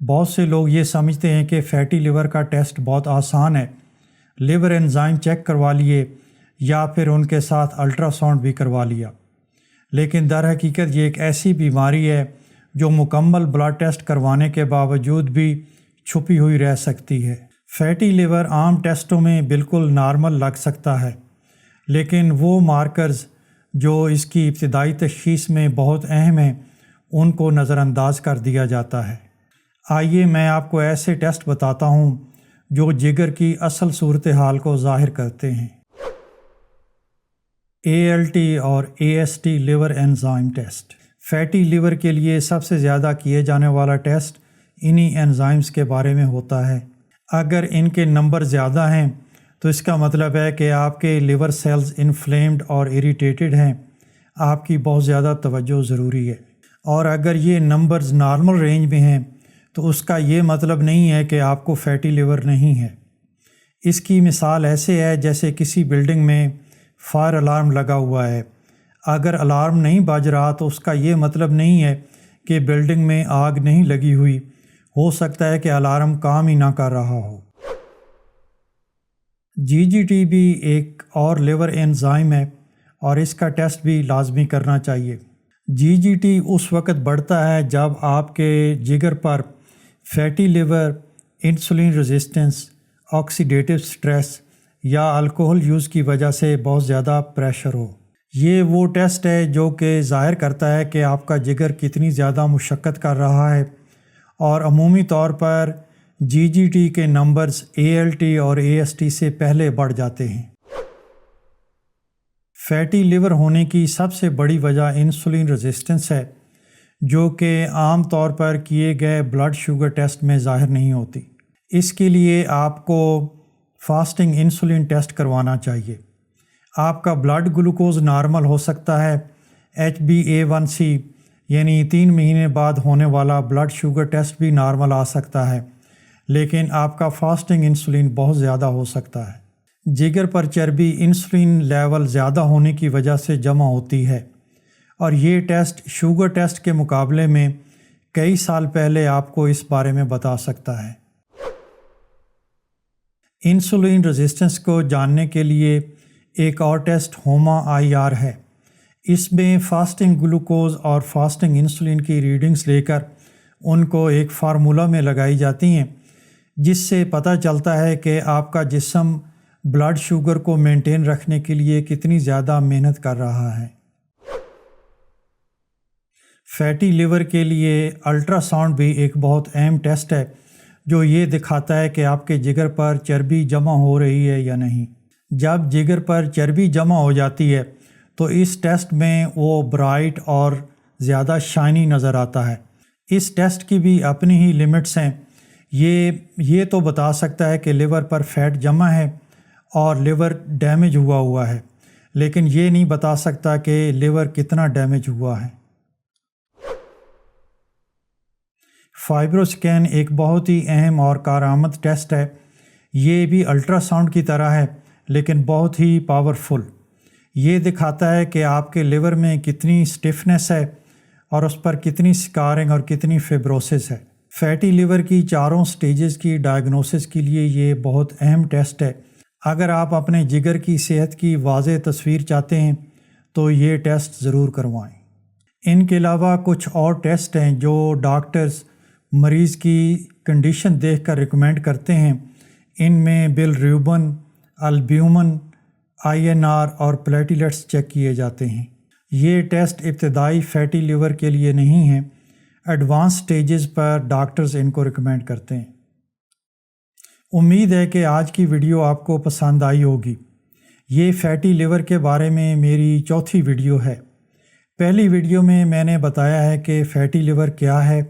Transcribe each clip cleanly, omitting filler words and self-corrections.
بہت سے لوگ یہ سمجھتے ہیں کہ فیٹی لیور کا ٹیسٹ بہت آسان ہے، لیور انزائم چیک کروا لیے یا پھر ان کے ساتھ الٹرا ساؤنڈ بھی کروا لیا، لیکن در حقیقت یہ ایک ایسی بیماری ہے جو مکمل بلڈ ٹیسٹ کروانے کے باوجود بھی چھپی ہوئی رہ سکتی ہے۔ فیٹی لیور عام ٹیسٹوں میں بالکل نارمل لگ سکتا ہے، لیکن وہ مارکرز جو اس کی ابتدائی تشخیص میں بہت اہم ہیں ان کو نظر انداز کر دیا جاتا ہے۔ آئیے میں آپ کو ایسے ٹیسٹ بتاتا ہوں جو جگر کی اصل صورتحال کو ظاہر کرتے ہیں۔ ALT اور AST liver enzyme test. Fatty liver کے لیے سب سے زیادہ کیے جانے والا ٹیسٹ انہی انزائمز کے بارے میں ہوتا ہے۔ اگر ان کے نمبر زیادہ ہیں تو اس کا مطلب ہے کہ آپ کے لیور سیلز انفلیمڈ اور اریٹیٹڈ ہیں، آپ کی بہت زیادہ توجہ ضروری ہے۔ اور اگر یہ نمبرز نارمل رینج میں ہیں تو اس کا یہ مطلب نہیں ہے کہ آپ کو فیٹی لیور نہیں ہے۔ اس کی مثال ایسے ہے جیسے کسی بلڈنگ میں فائر الارم لگا ہوا ہے، اگر الارم نہیں بج رہا تو اس کا یہ مطلب نہیں ہے کہ بلڈنگ میں آگ نہیں لگی ہوئی، ہو سکتا ہے کہ الارم کام ہی نہ کر رہا ہو۔ GGT بھی ایک اور لیور انزائم ہے اور اس کا ٹیسٹ بھی لازمی کرنا چاہیے۔ GGT اس وقت بڑھتا ہے جب آپ کے جگر پر fatty liver, insulin resistance, oxidative stress یا الکوہل یوز کی وجہ سے بہت زیادہ پریشر ہو۔ یہ وہ ٹیسٹ ہے جو کہ ظاہر کرتا ہے کہ آپ کا جگر کتنی زیادہ مشقت کر رہا ہے، اور عمومی طور پر GGT کے نمبرز ALT اور AST سے پہلے بڑھ جاتے ہیں۔ فیٹی لیور ہونے کی سب سے بڑی وجہ انسولین ریزسٹنس ہے، جو کہ عام طور پر کیے گئے بلڈ شوگر ٹیسٹ میں ظاہر نہیں ہوتی۔ اس کے لیے آپ کو فاسٹنگ انسولین ٹیسٹ کروانا چاہیے۔ آپ کا بلڈ گلوکوز نارمل ہو سکتا ہے، HbA1c یعنی 3 مہینے بعد ہونے والا بلڈ شوگر ٹیسٹ بھی نارمل آ سکتا ہے، لیکن آپ کا فاسٹنگ انسولین بہت زیادہ ہو سکتا ہے۔ جگر پر چربی انسولین لیول زیادہ ہونے کی وجہ سے جمع ہوتی ہے، اور یہ ٹیسٹ شوگر ٹیسٹ کے مقابلے میں کئی سال پہلے آپ کو اس بارے میں بتا سکتا ہے۔ انسولین ریزسٹنس کو جاننے کے لیے ایک اور ٹیسٹ HOMA-IR ہے۔ اس میں فاسٹنگ گلوکوز اور فاسٹنگ انسولین کی ریڈنگز لے کر ان کو ایک فارمولہ میں لگائی جاتی ہیں، جس سے پتہ چلتا ہے کہ آپ کا جسم بلڈ شوگر کو مینٹین رکھنے کے لیے کتنی زیادہ محنت کر رہا ہے۔ فیٹی لیور کے لیے الٹرا ساؤنڈ بھی ایک بہت اہم ٹیسٹ ہے جو یہ دکھاتا ہے کہ آپ کے جگر پر چربی جمع ہو رہی ہے یا نہیں۔ جب جگر پر چربی جمع ہو جاتی ہے تو اس ٹیسٹ میں وہ برائٹ اور زیادہ شائنی نظر آتا ہے۔ اس ٹیسٹ کی بھی اپنی ہی لیمٹس ہیں۔ یہ تو بتا سکتا ہے کہ لیور پر فیٹ جمع ہے اور لیور ڈیمیج ہوا ہے، لیکن یہ نہیں بتا سکتا کہ لیور کتنا ڈیمیج ہوا ہے۔ فائبروسکین ایک بہت ہی اہم اور کارآمد ٹیسٹ ہے۔ یہ بھی الٹرا ساؤنڈ کی طرح ہے لیکن بہت ہی پاورفل۔ یہ دکھاتا ہے کہ آپ کے لیور میں کتنی سٹفنس ہے اور اس پر کتنی سکارنگ اور کتنی فیبروسس ہے۔ فیٹی لیور کی چاروں سٹیجز کی ڈائگنوسس کے لیے یہ بہت اہم ٹیسٹ ہے۔ اگر آپ اپنے جگر کی صحت کی واضح تصویر چاہتے ہیں تو یہ ٹیسٹ ضرور کروائیں۔ ان کے علاوہ کچھ اور ٹیسٹ ہیں جو ڈاکٹرز مریض کی کنڈیشن دیکھ کر ریکمینڈ کرتے ہیں۔ ان میں بلروبن، البیومن، INR اور پلیٹلیٹس چیک کیے جاتے ہیں۔ یہ ٹیسٹ ابتدائی فیٹی لیور کے لیے نہیں ہیں، ایڈوانس سٹیجز پر ڈاکٹرز ان کو ریکمینڈ کرتے ہیں۔ امید ہے کہ آج کی ویڈیو آپ کو پسند آئی ہوگی۔ یہ فیٹی لیور کے بارے میں میری چوتھی ویڈیو ہے۔ پہلی ویڈیو میں میں نے بتایا ہے کہ فیٹی لیور کیا ہے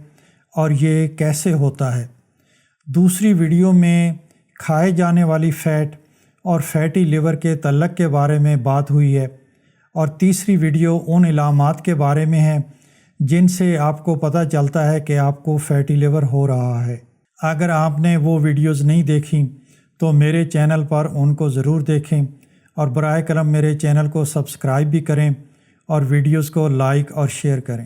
اور یہ کیسے ہوتا ہے۔ دوسری ویڈیو میں کھائے جانے والی فیٹ اور فیٹی لیور کے تعلق کے بارے میں بات ہوئی ہے، اور تیسری ویڈیو ان علامات کے بارے میں ہے جن سے آپ کو پتہ چلتا ہے کہ آپ کو فیٹی لیور ہو رہا ہے۔ اگر آپ نے وہ ویڈیوز نہیں دیکھیں تو میرے چینل پر ان کو ضرور دیکھیں، اور براہ کرم میرے چینل کو سبسکرائب بھی کریں اور ویڈیوز کو لائک اور شیئر کریں۔